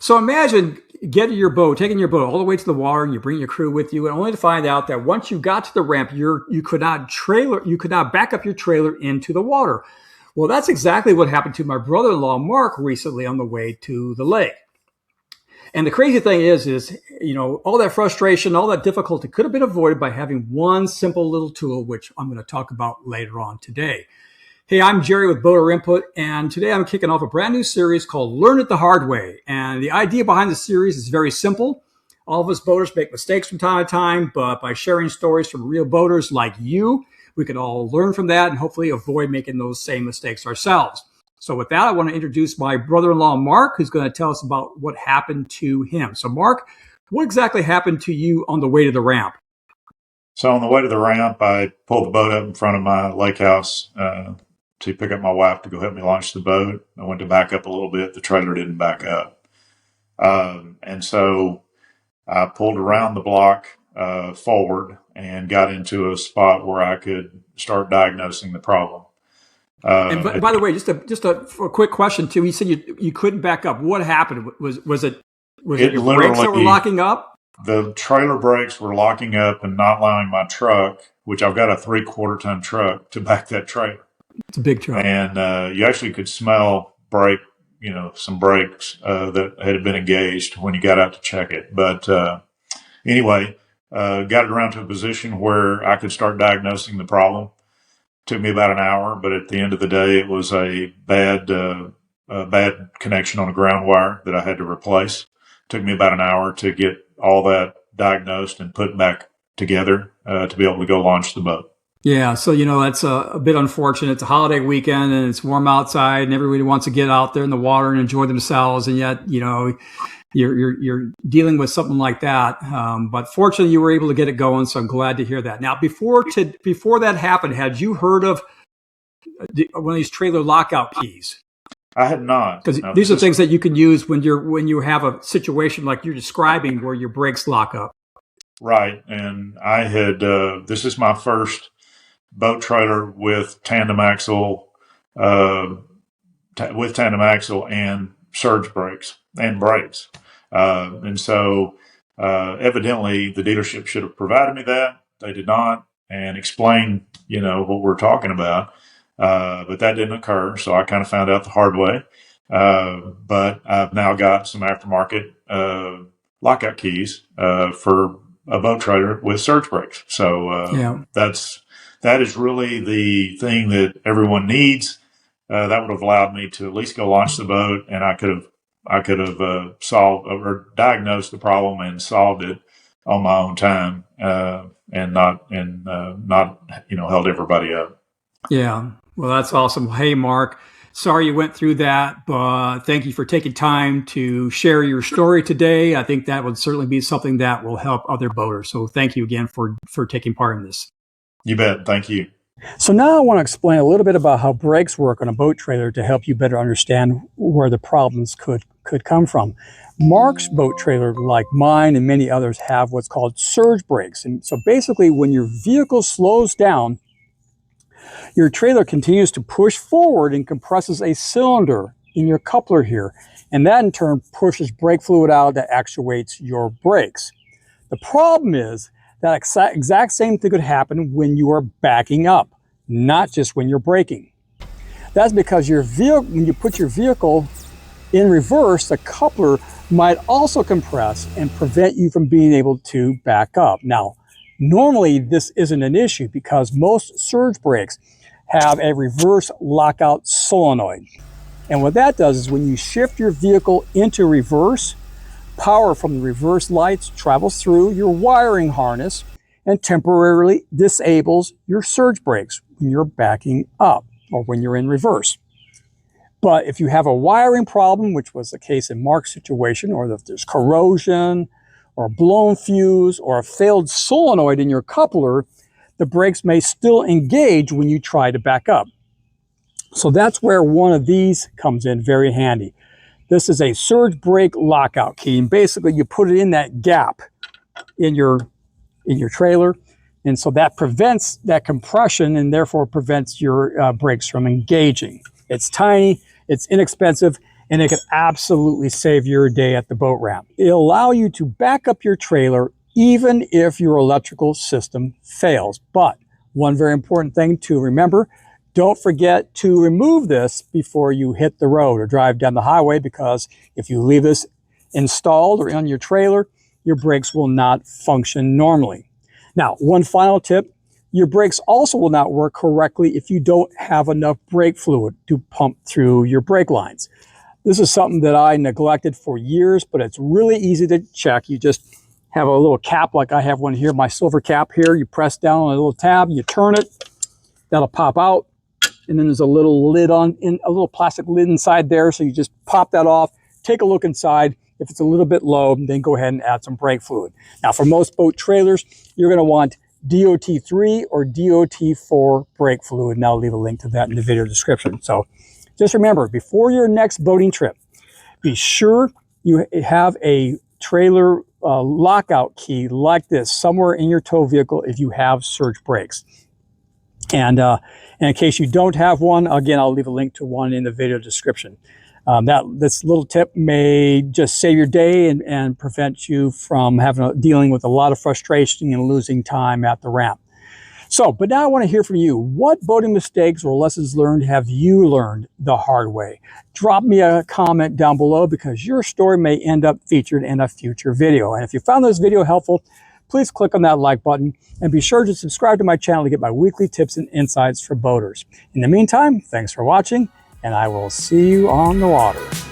So imagine taking your boat all the way to the water, and you bring your crew with you, and only to find out that once you got to the ramp, you could not back up your trailer into the water. Well, that's exactly what happened to my brother-in-law Mark recently on the way to the lake. And the crazy thing is, all that frustration, all that difficulty could have been avoided by having one simple little tool, which I'm going to talk about later on today. Hey, I'm Jerry with Boater Input, and today I'm kicking off a brand new series called Learn It the Hard Way. And the idea behind the series is very simple. All of us boaters make mistakes from time to time, but by sharing stories from real boaters like you, we can all learn from that and hopefully avoid making those same mistakes ourselves. So with that, I want to introduce my brother-in-law, Mark, who's going to tell us about what happened to him. So Mark, what exactly happened to you on the way to the ramp? So on the way to the ramp, I pulled the boat up in front of my lake house to pick up my wife to go help me launch the boat. I went to back up a little bit. The trailer didn't back up. And so I pulled around the block forward and got into a spot where I could start diagnosing the problem. And by the way, just a quick question too. You said you couldn't back up. What happened? Was it your brakes that were locking up? The trailer brakes were locking up and not allowing my truck, which I've got a 3/4 ton truck, to back that trailer. It's a big truck. And you actually could smell some brakes that had been engaged when you got out to check it. But anyway, got it around to a position where I could start diagnosing the problem. Took me about an hour, but at the end of the day, it was a bad connection on a ground wire that I had to replace. Took me about an hour to get all that diagnosed and put back together to be able to go launch the boat. Yeah, so that's a bit unfortunate. It's a holiday weekend and it's warm outside, and everybody wants to get out there in the water and enjoy themselves, and yet you're dealing with something like that. But fortunately, you were able to get it going, so I'm glad to hear that. Now, before that happened, had you heard of one of these trailer lockout keys? I had not. Because these are things that you can use when you have a situation like you're describing where your brakes lock up. Right, and I had this is my first boat trailer with tandem axle and surge brakes and brakes. And so evidently the dealership should have provided me that. They did not, and explained, what we're talking about. But that didn't occur. So I kind of found out the hard way. But I've now got some aftermarket lockout keys for a boat trailer with surge brakes. So that is really the thing that everyone needs. That would have allowed me to at least go launch the boat, and I could have solved or diagnosed the problem and solved it on my own time, and not held everybody up. Yeah, well, that's awesome. Hey, Mark, sorry you went through that, but thank you for taking time to share your story today. I think that would certainly be something that will help other boaters. So thank you again for taking part in this. You bet. Thank you. So now I want to explain a little bit about how brakes work on a boat trailer to help you better understand where the problems could come from. Mark's boat trailer, like mine and many others, have what's called surge brakes. And so basically when your vehicle slows down, your trailer continues to push forward and compresses a cylinder in your coupler here. And that in turn pushes brake fluid out that actuates your brakes. The problem is that exact same thing could happen when you are backing up, not just when you're braking. That's because when you put your vehicle in reverse, the coupler might also compress and prevent you from being able to back up. Now, normally this isn't an issue because most surge brakes have a reverse lockout solenoid. And what that does is when you shift your vehicle into reverse, power from the reverse lights travels through your wiring harness and temporarily disables your surge brakes when you're backing up or when you're in reverse. But if you have a wiring problem, which was the case in Mark's situation, or if there's corrosion or a blown fuse or a failed solenoid in your coupler, the brakes may still engage when you try to back up. So that's where one of these comes in very handy. This is a surge brake lockout key, and basically you put it in that gap in your trailer, and so that prevents that compression and therefore prevents your brakes from engaging. It's tiny, it's inexpensive, and it can absolutely save your day at the boat ramp. It'll allow you to back up your trailer even if your electrical system fails. But one very important thing to remember, don't forget to remove this before you hit the road or drive down the highway, because if you leave this installed or on your trailer, your brakes will not function normally. Now, one final tip, your brakes also will not work correctly if you don't have enough brake fluid to pump through your brake lines. This is something that I neglected for years, but it's really easy to check. You just have a little cap, like I have one here, my silver cap here. You press down on a little tab, you turn it, that'll pop out. And then there's a little lid a little plastic lid inside there. So you just pop that off, take a look inside. If it's a little bit low, then go ahead and add some brake fluid. Now, for most boat trailers, you're going to want DOT3 or DOT4 brake fluid. And I'll leave a link to that in the video description. So just remember, before your next boating trip, be sure you have a trailer lockout key like this somewhere in your tow vehicle if you have surge brakes. And in case you don't have one, again, I'll leave a link to one in the video description. This little tip may just save your day and prevent you from dealing with a lot of frustration and losing time at the ramp. So, but now I want to hear from you. What boating mistakes or lessons learned have you learned the hard way? Drop me a comment down below, because your story may end up featured in a future video. And if you found this video helpful, please click on that like button and be sure to subscribe to my channel to get my weekly tips and insights for boaters. In the meantime, thanks for watching, and I will see you on the water.